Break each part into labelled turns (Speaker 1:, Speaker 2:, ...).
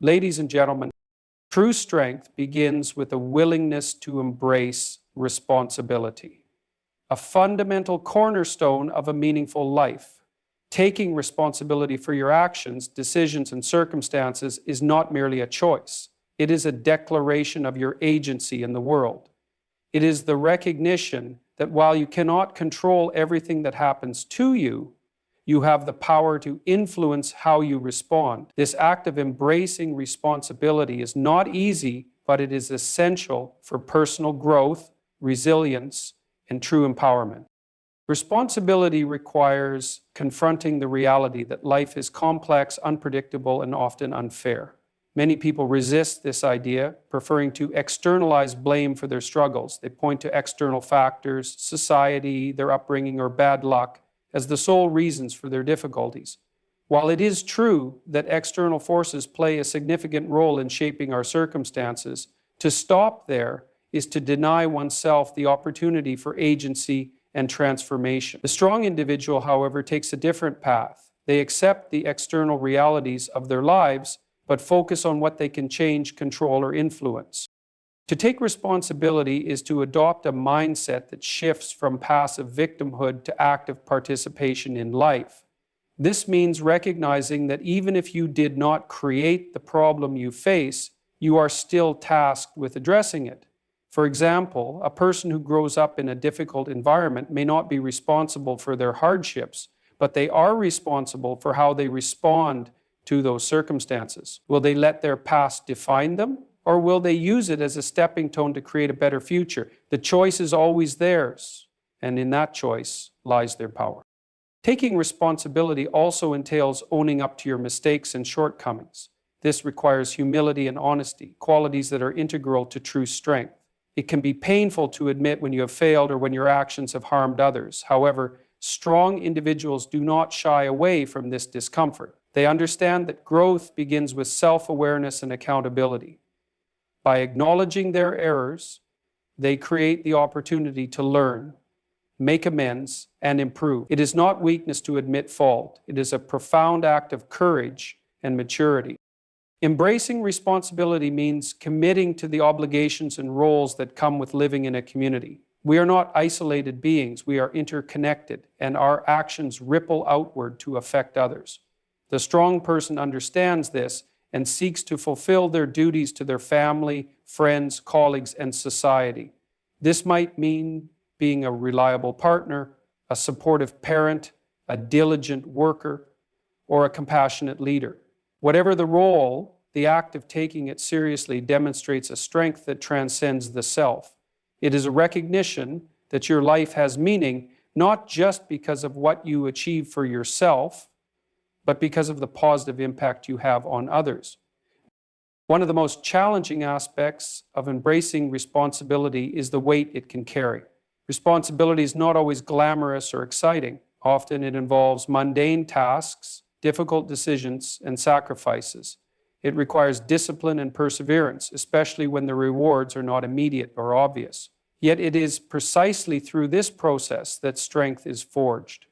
Speaker 1: Ladies and gentlemen, true strength begins with a willingness to embrace responsibility, a fundamental cornerstone of a meaningful life. Taking responsibility for your actions, decisions, and circumstances is not merely a choice. It is a declaration of your agency in the world. It is the recognition that while you cannot control everything that happens to you, you have the power to influence how you respond. This act of embracing responsibility is not easy, but it is essential for personal growth, resilience, and true empowerment. Responsibility requires confronting the reality that life is complex, unpredictable, and often unfair. Many people resist this idea, preferring to externalize blame for their struggles. They point to external factors, society, their upbringing, or bad luck as the sole reasons for their difficulties. While it is true that external forces play a significant role in shaping our circumstances, to stop there is to deny oneself the opportunity for agency and transformation. The strong individual, however, takes a different path. They accept the external realities of their lives, but focus on what they can change, control, or influence. To take responsibility is to adopt a mindset that shifts from passive victimhood to active participation in life. This means recognizing that even if you did not create the problem you face, you are still tasked with addressing it. For example, a person who grows up in a difficult environment may not be responsible for their hardships, but they are responsible for how they respond to those circumstances. Will they let their past define them, or will they use it as a stepping stone to create a better future? The choice is always theirs, and in that choice lies their power. Taking responsibility also entails owning up to your mistakes and shortcomings. This requires humility and honesty, qualities that are integral to true strength. It can be painful to admit when you have failed or when your actions have harmed others. However, strong individuals do not shy away from this discomfort. They understand that growth begins with self-awareness and accountability. By acknowledging their errors, they create the opportunity to learn, make amends, and improve. It is not weakness to admit fault. It is a profound act of courage and maturity. Embracing responsibility means committing to the obligations and roles that come with living in a community. We are not isolated beings. We are interconnected, and our actions ripple outward to affect others. The strong person understands this and seeks to fulfill their duties to their family, friends, colleagues, and society. This might mean being a reliable partner, a supportive parent, a diligent worker, or a compassionate leader. Whatever the role, the act of taking it seriously demonstrates a strength that transcends the self. It is a recognition that your life has meaning, not just because of what you achieve for yourself, but because of the positive impact you have on others. One of the most challenging aspects of embracing responsibility is the weight it can carry. Responsibility is not always glamorous or exciting. Often it involves mundane tasks, difficult decisions, and sacrifices. It requires discipline and perseverance, especially when the rewards are not immediate or obvious. Yet it is precisely through this process that strength is forged.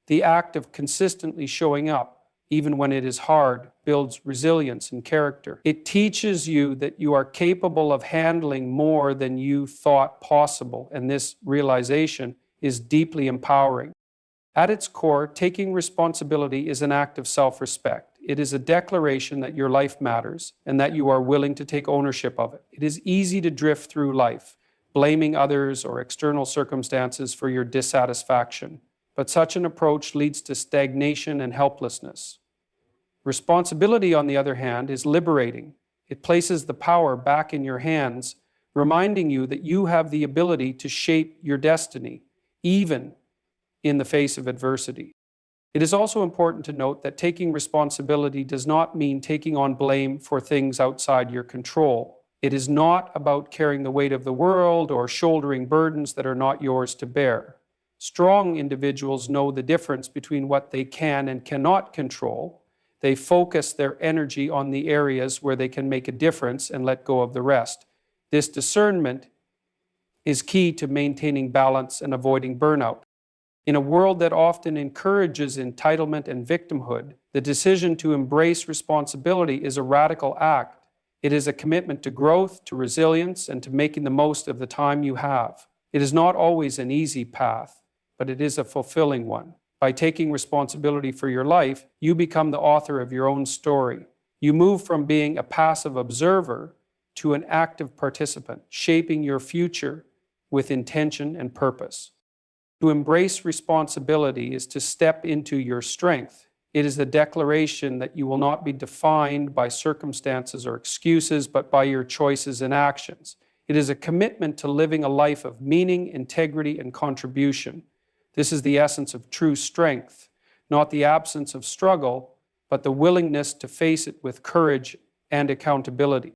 Speaker 1: The act of consistently showing up, even when it is hard, builds resilience and character. It teaches you that you are capable of handling more than you thought possible, and this realization is deeply empowering. At its core, taking responsibility is an act of self-respect. It is a declaration that your life matters and that you are willing to take ownership of it. It is easy to drift through life, blaming others or external circumstances for your dissatisfaction. But such an approach leads to stagnation and helplessness. Responsibility, on the other hand, is liberating. It places the power back in your hands, reminding you that you have the ability to shape your destiny, even in the face of adversity. It is also important to note that taking responsibility does not mean taking on blame for things outside your control. It is not about carrying the weight of the world or shouldering burdens that are not yours to bear. Strong individuals know the difference between what they can and cannot control. They focus their energy on the areas where they can make a difference and let go of the rest. This discernment is key to maintaining balance and avoiding burnout. In a world that often encourages entitlement and victimhood, the decision to embrace responsibility is a radical act. It is a commitment to growth, to resilience, and to making the most of the time you have. It is not always an easy path, but it is a fulfilling one. By taking responsibility for your life, you become the author of your own story. You move from being a passive observer to an active participant, shaping your future with intention and purpose. To embrace responsibility is to step into your strength. It is a declaration that you will not be defined by circumstances or excuses, but by your choices and actions. It is a commitment to living a life of meaning, integrity, and contribution. This is the essence of true strength, not the absence of struggle, but the willingness to face it with courage and accountability.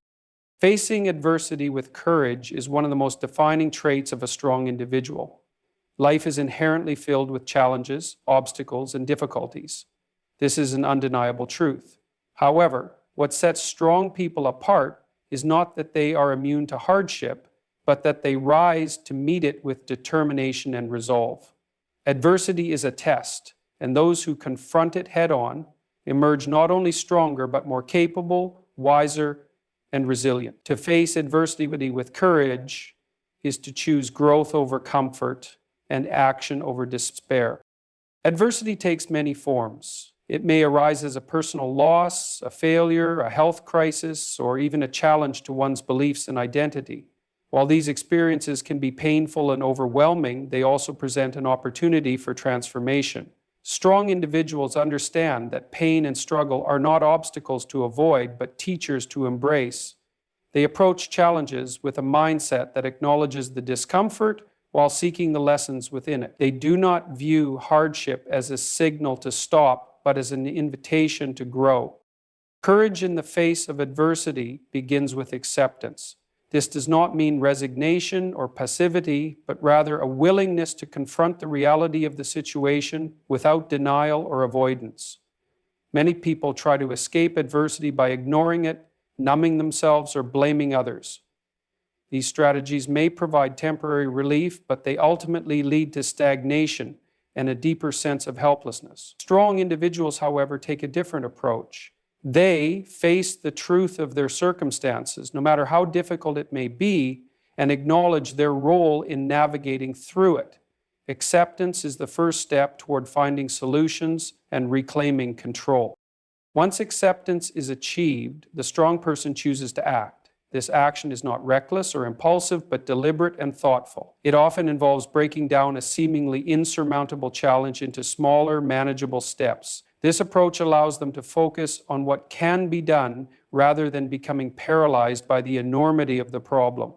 Speaker 1: Facing adversity with courage is one of the most defining traits of a strong individual. Life is inherently filled with challenges, obstacles, and difficulties. This is an undeniable truth. However, what sets strong people apart is not that they are immune to hardship, but that they rise to meet it with determination and resolve. Adversity is a test, and those who confront it head-on emerge not only stronger, but more capable, wiser, and resilient. To face adversity with courage is to choose growth over comfort and action over despair. Adversity takes many forms. It may arise as a personal loss, a failure, a health crisis, or even a challenge to one's beliefs and identity. While these experiences can be painful and overwhelming, they also present an opportunity for transformation. Strong individuals understand that pain and struggle are not obstacles to avoid, but teachers to embrace. They approach challenges with a mindset that acknowledges the discomfort while seeking the lessons within it. They do not view hardship as a signal to stop, but as an invitation to grow. Courage in the face of adversity begins with acceptance. This does not mean resignation or passivity, but rather a willingness to confront the reality of the situation without denial or avoidance. Many people try to escape adversity by ignoring it, numbing themselves, or blaming others. These strategies may provide temporary relief, but they ultimately lead to stagnation and a deeper sense of helplessness. Strong individuals, however, take a different approach. They face the truth of their circumstances, no matter how difficult it may be, and acknowledge their role in navigating through it. Acceptance is the first step toward finding solutions and reclaiming control. Once acceptance is achieved, the strong person chooses to act. This action is not reckless or impulsive, but deliberate and thoughtful. It often involves breaking down a seemingly insurmountable challenge into smaller, manageable steps. This approach allows them to focus on what can be done rather than becoming paralyzed by the enormity of the problem.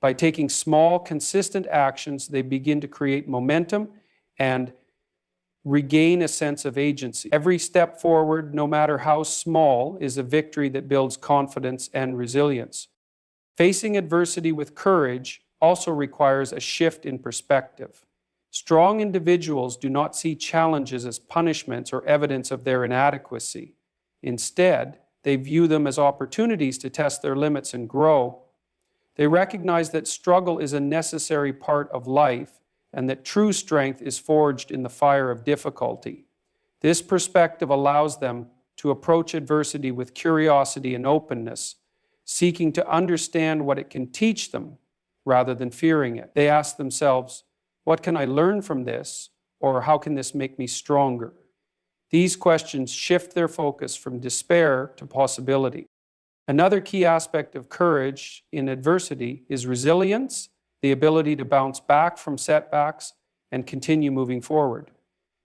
Speaker 1: By taking small, consistent actions, they begin to create momentum and regain a sense of agency. Every step forward, no matter how small, is a victory that builds confidence and resilience. Facing adversity with courage also requires a shift in perspective. Strong individuals do not see challenges as punishments or evidence of their inadequacy. Instead, they view them as opportunities to test their limits and grow. They recognize that struggle is a necessary part of life, and that true strength is forged in the fire of difficulty. This perspective allows them to approach adversity with curiosity and openness, seeking to understand what it can teach them rather than fearing it. They ask themselves, what can I learn from this, or how can this make me stronger? These questions shift their focus from despair to possibility. Another key aspect of courage in adversity is resilience, the ability to bounce back from setbacks and continue moving forward.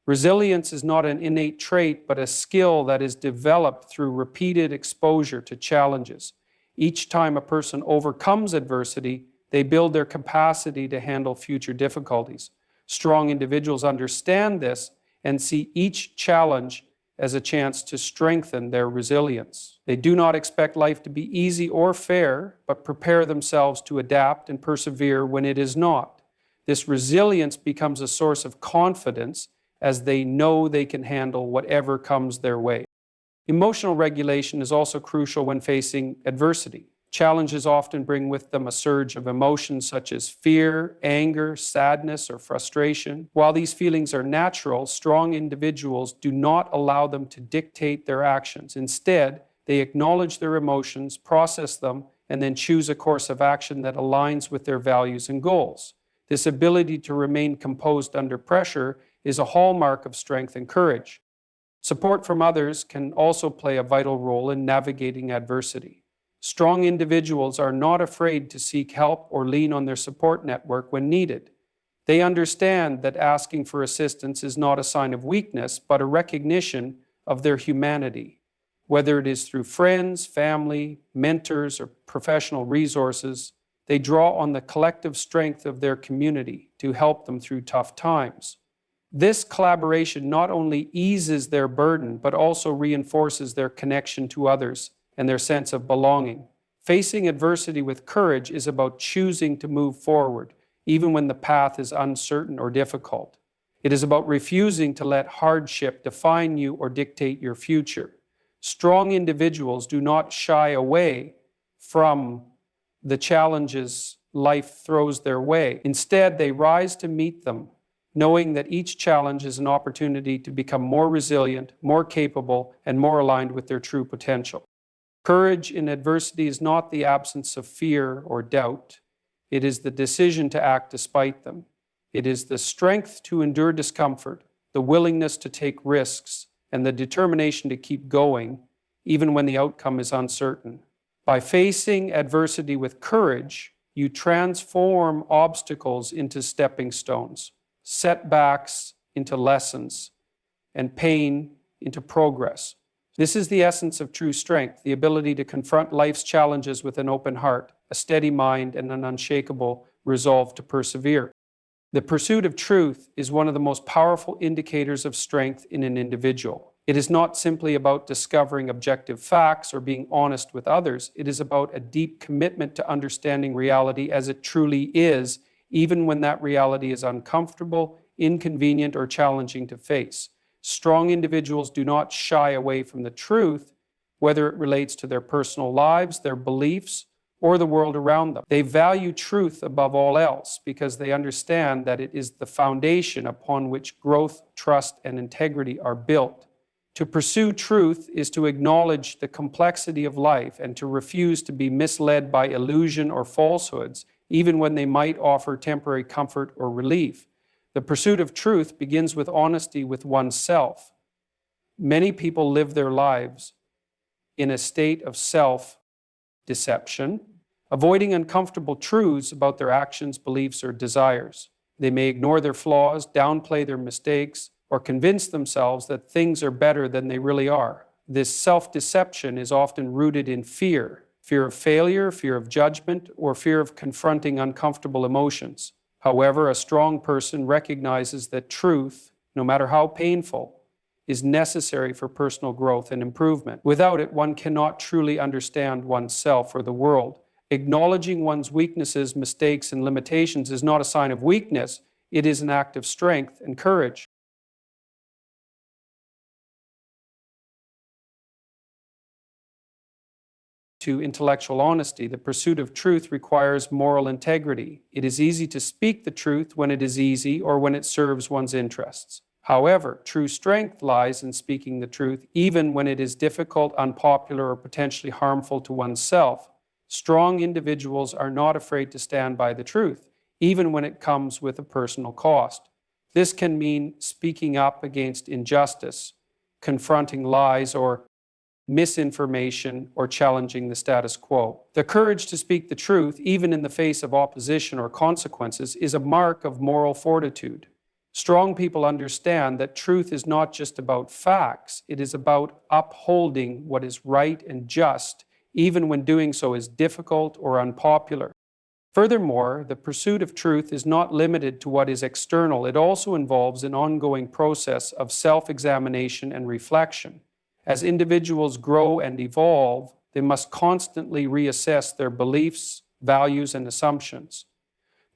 Speaker 1: Resilience is not an innate trait, but a skill that is developed through repeated exposure to challenges. Each time a person overcomes adversity, they build their capacity to handle future difficulties. Strong individuals understand this and see each challenge as a chance to strengthen their resilience. They do not expect life to be easy or fair, but prepare themselves to adapt and persevere when it is not. This resilience becomes a source of confidence as they know they can handle whatever comes their way. Emotional regulation is also crucial when facing adversity. Challenges often bring with them a surge of emotions such as fear, anger, sadness, or frustration. While these feelings are natural, strong individuals do not allow them to dictate their actions. Instead, they acknowledge their emotions, process them, and then choose a course of action that aligns with their values and goals. This ability to remain composed under pressure is a hallmark of strength and courage. Support from others can also play a vital role in navigating adversity. Strong individuals are not afraid to seek help or lean on their support network when needed. They understand that asking for assistance is not a sign of weakness, but a recognition of their humanity. Whether it is through friends, family, mentors, or professional resources, they draw on the collective strength of their community to help them through tough times. This collaboration not only eases their burden, but also reinforces their connection to others and their sense of belonging. Facing adversity with courage is about choosing to move forward, even when the path is uncertain or difficult. It is about refusing to let hardship define you or dictate your future. Strong individuals do not shy away from the challenges life throws their way. Instead, they rise to meet them, knowing that each challenge is an opportunity to become more resilient, more capable, and more aligned with their true potential. Courage in adversity is not the absence of fear or doubt. It is the decision to act despite them. It is the strength to endure discomfort, the willingness to take risks, and the determination to keep going, even when the outcome is uncertain. By facing adversity with courage, you transform obstacles into stepping stones, setbacks into lessons, and pain into progress. This is the essence of true strength, the ability to confront life's challenges with an open heart, a steady mind, and an unshakable resolve to persevere. The pursuit of truth is one of the most powerful indicators of strength in an individual. It is not simply about discovering objective facts or being honest with others. It is about a deep commitment to understanding reality as it truly is, even when that reality is uncomfortable, inconvenient, or challenging to face. Strong individuals do not shy away from the truth, whether it relates to their personal lives, their beliefs, or the world around them. They value truth above all else because they understand that it is the foundation upon which growth, trust, and integrity are built. To pursue truth is to acknowledge the complexity of life and to refuse to be misled by illusion or falsehoods, even when they might offer temporary comfort or relief. The pursuit of truth begins with honesty with oneself. Many people live their lives in a state of self-deception, avoiding uncomfortable truths about their actions, beliefs, or desires. They may ignore their flaws, downplay their mistakes, or convince themselves that things are better than they really are. This self-deception is often rooted in fear of failure, fear of judgment, or fear of confronting uncomfortable emotions. However, a strong person recognizes that truth, no matter how painful, is necessary for personal growth and improvement. Without it, one cannot truly understand oneself or the world. Acknowledging one's weaknesses, mistakes, and limitations is not a sign of weakness. It is an act of strength and courage. To intellectual honesty, the pursuit of truth requires moral integrity. It is easy to speak the truth when it is easy or when it serves one's interests. However, true strength lies in speaking the truth even when it is difficult, unpopular, or potentially harmful to oneself. Strong individuals are not afraid to stand by the truth, even when it comes with a personal cost. This can mean speaking up against injustice, confronting lies or misinformation, or challenging the status quo. The courage to speak the truth, even in the face of opposition or consequences, is a mark of moral fortitude. Strong people understand that truth is not just about facts, it is about upholding what is right and just, even when doing so is difficult or unpopular. Furthermore, the pursuit of truth is not limited to what is external. It also involves an ongoing process of self-examination and reflection. As individuals grow and evolve, they must constantly reassess their beliefs, values, and assumptions.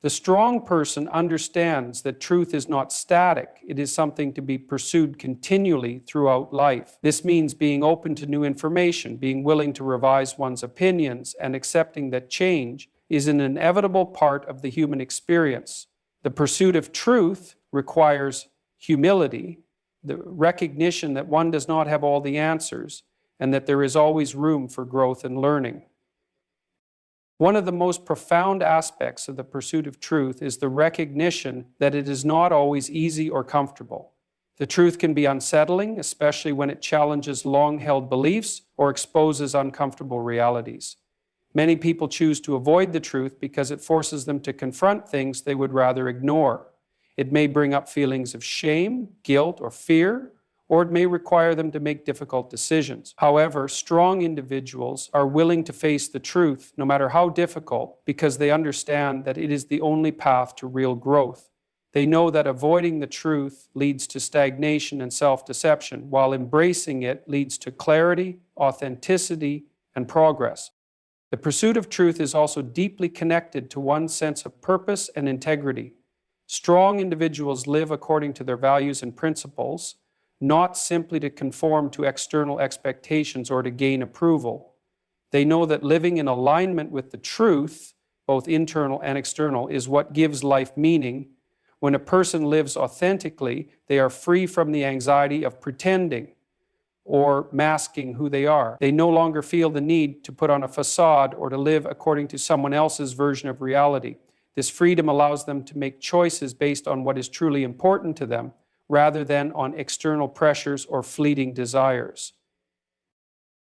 Speaker 1: The strong person understands that truth is not static. It is something to be pursued continually throughout life. This means being open to new information, being willing to revise one's opinions, and accepting that change is an inevitable part of the human experience. The pursuit of truth requires humility, the recognition that one does not have all the answers, and that there is always room for growth and learning. One of the most profound aspects of the pursuit of truth is the recognition that it is not always easy or comfortable. The truth can be unsettling, especially when it challenges long-held beliefs or exposes uncomfortable realities. Many people choose to avoid the truth because it forces them to confront things they would rather ignore. It may bring up feelings of shame, guilt, or fear, or it may require them to make difficult decisions. However, strong individuals are willing to face the truth, no matter how difficult, because they understand that it is the only path to real growth. They know that avoiding the truth leads to stagnation and self-deception, while embracing it leads to clarity, authenticity, and progress. The pursuit of truth is also deeply connected to one's sense of purpose and integrity. Strong individuals live according to their values and principles, not simply to conform to external expectations or to gain approval. They know that living in alignment with the truth, both internal and external, is what gives life meaning. When a person lives authentically, they are free from the anxiety of pretending or masking who they are. They no longer feel the need to put on a facade or to live according to someone else's version of reality. This freedom allows them to make choices based on what is truly important to them, rather than on external pressures or fleeting desires.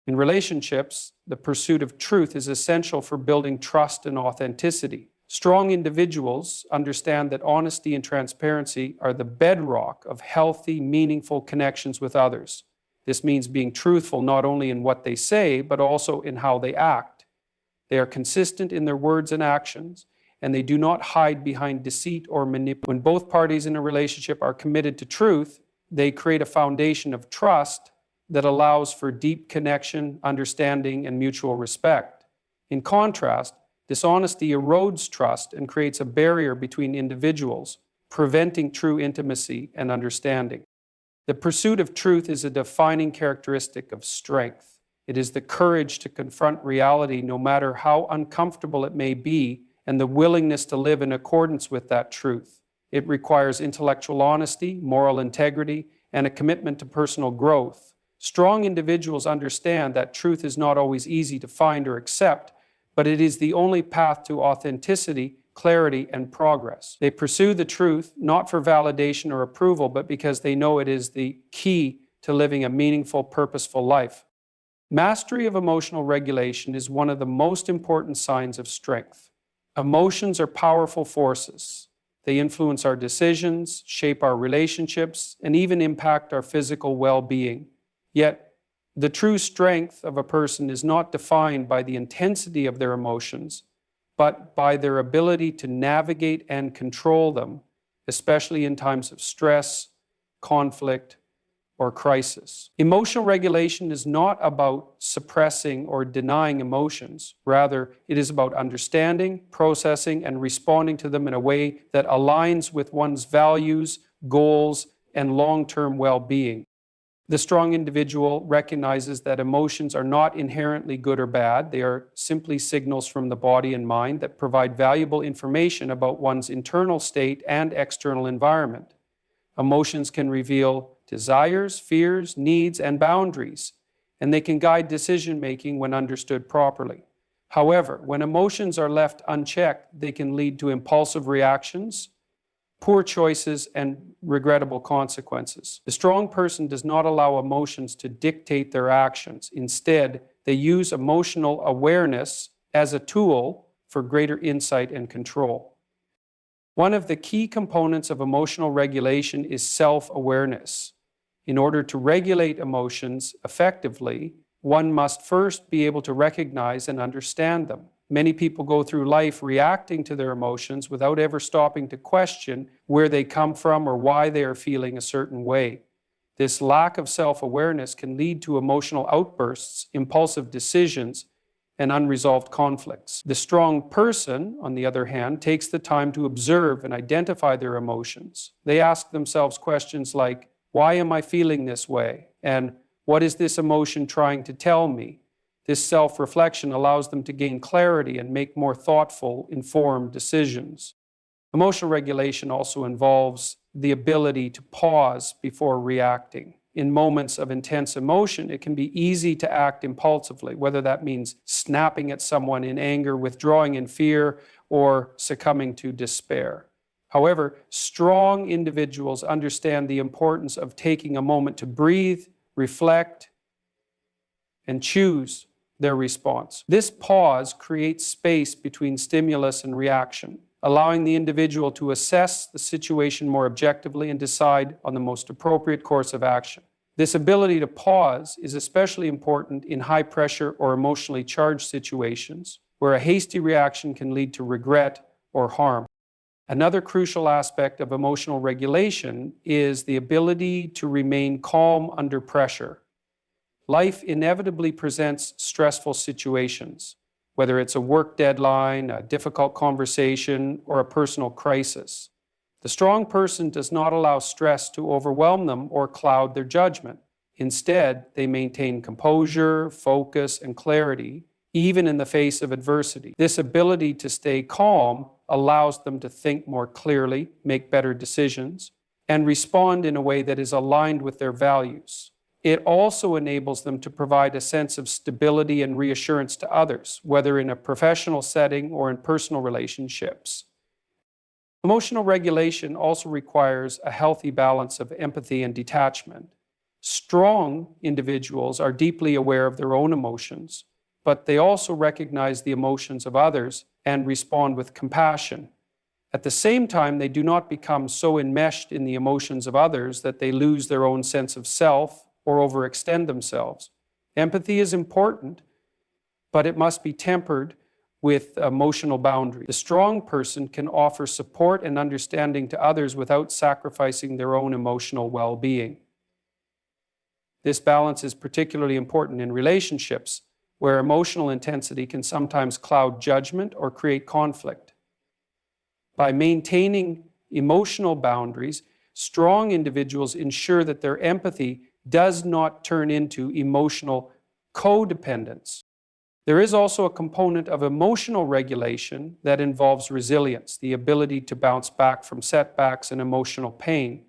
Speaker 1: In relationships, the pursuit of truth is essential for building trust and authenticity. Strong individuals understand that honesty and transparency are the bedrock of healthy, meaningful connections with others. This means being truthful not only in what they say, but also in how they act. They are consistent in their words and actions, and they do not hide behind deceit or manipulation. When both parties in a relationship are committed to truth, they create a foundation of trust that allows for deep connection, understanding, and mutual respect. In contrast, dishonesty erodes trust and creates a barrier between individuals, preventing true intimacy and understanding. The pursuit of truth is a defining characteristic of strength. It is the courage to confront reality no matter how uncomfortable it may be, and the willingness to live in accordance with that truth. It requires intellectual honesty, moral integrity, and a commitment to personal growth. Strong individuals understand that truth is not always easy to find or accept, but it is the only path to authenticity, clarity, and progress. They pursue the truth not for validation or approval, but because they know it is the key to living a meaningful, purposeful life. Mastery of emotional regulation is one of the most important signs of strength. Emotions are powerful forces. They influence our decisions, shape our relationships, and even impact our physical well-being. Yet, the true strength of a person is not defined by the intensity of their emotions, but by their ability to navigate and control them, especially in times of stress, conflict, or crisis. Emotional regulation is not about suppressing or denying emotions. Rather, it is about understanding, processing, and responding to them in a way that aligns with one's values, goals, and long-term well-being. The strong individual recognizes that emotions are not inherently good or bad. They are simply signals from the body and mind that provide valuable information about one's internal state and external environment. Emotions can reveal desires, fears, needs, and boundaries, and they can guide decision-making when understood properly. However, when emotions are left unchecked, they can lead to impulsive reactions, poor choices, and regrettable consequences. The strong person does not allow emotions to dictate their actions. Instead, they use emotional awareness as a tool for greater insight and control. One of the key components of emotional regulation is self-awareness. In order to regulate emotions effectively, one must first be able to recognize and understand them. Many people go through life reacting to their emotions without ever stopping to question where they come from or why they are feeling a certain way. This lack of self-awareness can lead to emotional outbursts, impulsive decisions, and unresolved conflicts. The strong person, on the other hand, takes the time to observe and identify their emotions. They ask themselves questions like, why am I feeling this way? And what is this emotion trying to tell me? This self-reflection allows them to gain clarity and make more thoughtful, informed decisions. Emotional regulation also involves the ability to pause before reacting. In moments of intense emotion, it can be easy to act impulsively, whether that means snapping at someone in anger, withdrawing in fear, or succumbing to despair. However, strong individuals understand the importance of taking a moment to breathe, reflect, and choose their response. This pause creates space between stimulus and reaction, allowing the individual to assess the situation more objectively and decide on the most appropriate course of action. This ability to pause is especially important in high-pressure or emotionally charged situations, where a hasty reaction can lead to regret or harm. Another crucial aspect of emotional regulation is the ability to remain calm under pressure. Life inevitably presents stressful situations, whether it's a work deadline, a difficult conversation, or a personal crisis. The strong person does not allow stress to overwhelm them or cloud their judgment. Instead, they maintain composure, focus, and clarity, even in the face of adversity. This ability to stay calm allows them to think more clearly, make better decisions, and respond in a way that is aligned with their values. It also enables them to provide a sense of stability and reassurance to others, whether in a professional setting or in personal relationships. Emotional regulation also requires a healthy balance of empathy and detachment. Strong individuals are deeply aware of their own emotions, but they also recognize the emotions of others and respond with compassion. At the same time, they do not become so enmeshed in the emotions of others that they lose their own sense of self or overextend themselves. Empathy is important, but it must be tempered with emotional boundaries. The strong person can offer support and understanding to others without sacrificing their own emotional well-being. This balance is particularly important in relationships, where emotional intensity can sometimes cloud judgment or create conflict. By maintaining emotional boundaries, strong individuals ensure that their empathy does not turn into emotional codependence. There is also a component of emotional regulation that involves resilience, the ability to bounce back from setbacks and emotional pain.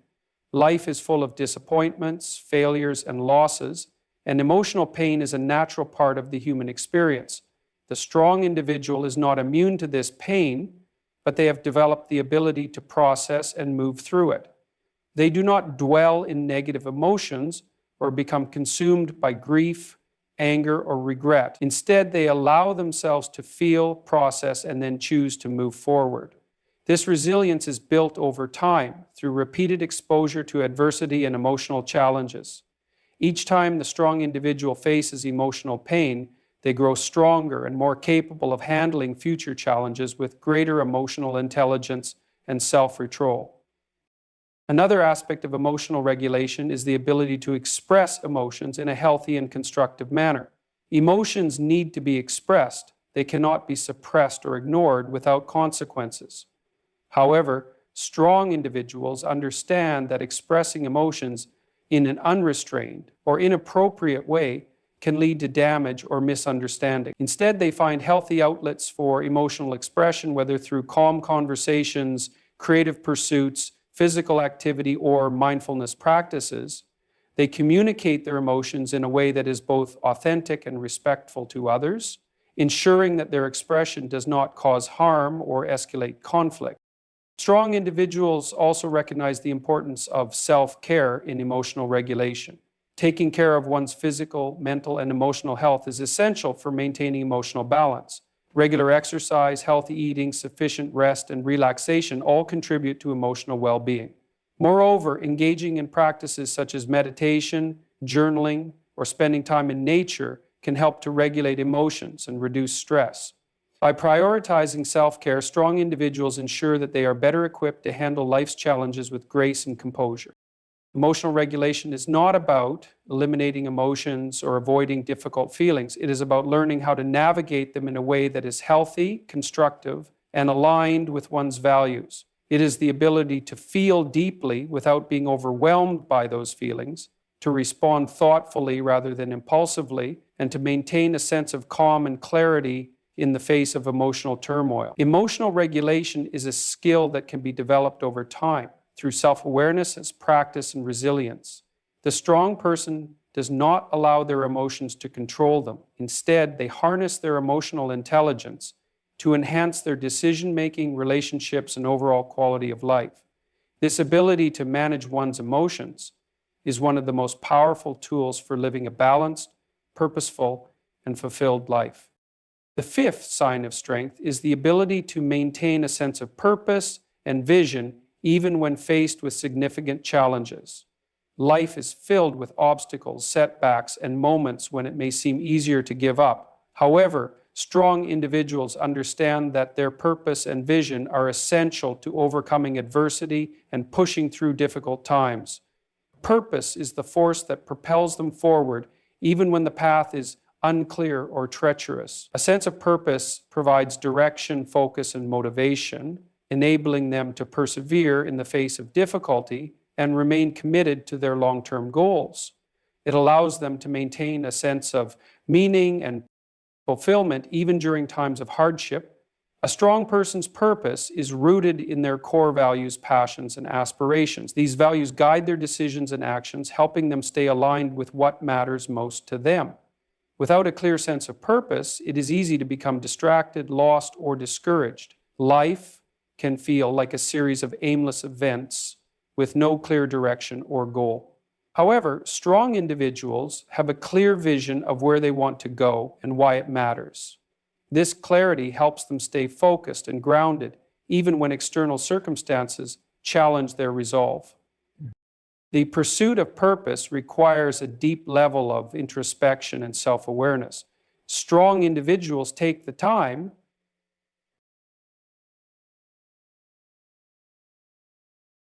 Speaker 1: Life is full of disappointments, failures, and losses, and emotional pain is a natural part of the human experience. The strong individual is not immune to this pain, but they have developed the ability to process and move through it. They do not dwell in negative emotions or become consumed by grief, anger, or regret. Instead, they allow themselves to feel, process, and then choose to move forward. This resilience is built over time through repeated exposure to adversity and emotional challenges. Each time the strong individual faces emotional pain, they grow stronger and more capable of handling future challenges with greater emotional intelligence and self-control. Another aspect of emotional regulation is the ability to express emotions in a healthy and constructive manner. Emotions need to be expressed. They cannot be suppressed or ignored without consequences. However, strong individuals understand that expressing emotions in an unrestrained or inappropriate way can lead to damage or misunderstanding. Instead, they find healthy outlets for emotional expression, whether through calm conversations, creative pursuits, physical activity, or mindfulness practices. They communicate their emotions in a way that is both authentic and respectful to others, ensuring that their expression does not cause harm or escalate conflict. Strong individuals also recognize the importance of self-care in emotional regulation. Taking care of one's physical, mental, and emotional health is essential for maintaining emotional balance. Regular exercise, healthy eating, sufficient rest, and relaxation all contribute to emotional well-being. Moreover, engaging in practices such as meditation, journaling, or spending time in nature can help to regulate emotions and reduce stress. By prioritizing self-care, strong individuals ensure that they are better equipped to handle life's challenges with grace and composure. Emotional regulation is not about eliminating emotions or avoiding difficult feelings. It is about learning how to navigate them in a way that is healthy, constructive, and aligned with one's values. It is the ability to feel deeply without being overwhelmed by those feelings, to respond thoughtfully rather than impulsively, and to maintain a sense of calm and clarity in the face of emotional turmoil. Emotional regulation is a skill that can be developed over time through self-awareness as practice and resilience. The strong person does not allow their emotions to control them. Instead, they harness their emotional intelligence to enhance their decision-making, relationships, and overall quality of life. This ability to manage one's emotions is one of the most powerful tools for living a balanced, purposeful, and fulfilled life. The fifth sign of strength is the ability to maintain a sense of purpose and vision even when faced with significant challenges. Life is filled with obstacles, setbacks, and moments when it may seem easier to give up. However, strong individuals understand that their purpose and vision are essential to overcoming adversity and pushing through difficult times. Purpose is the force that propels them forward, even when the path is unclear or treacherous. A sense of purpose provides direction, focus, and motivation, enabling them to persevere in the face of difficulty and remain committed to their long-term goals. It allows them to maintain a sense of meaning and fulfillment even during times of hardship. A strong person's purpose is rooted in their core values, passions, and aspirations. These values guide their decisions and actions, helping them stay aligned with what matters most to them. Without a clear sense of purpose, it is easy to become distracted, lost, or discouraged. Life can feel like a series of aimless events with no clear direction or goal. However, strong individuals have a clear vision of where they want to go and why it matters. This clarity helps them stay focused and grounded, even when external circumstances challenge their resolve. The pursuit of purpose requires a deep level of introspection and self-awareness. Strong individuals take the time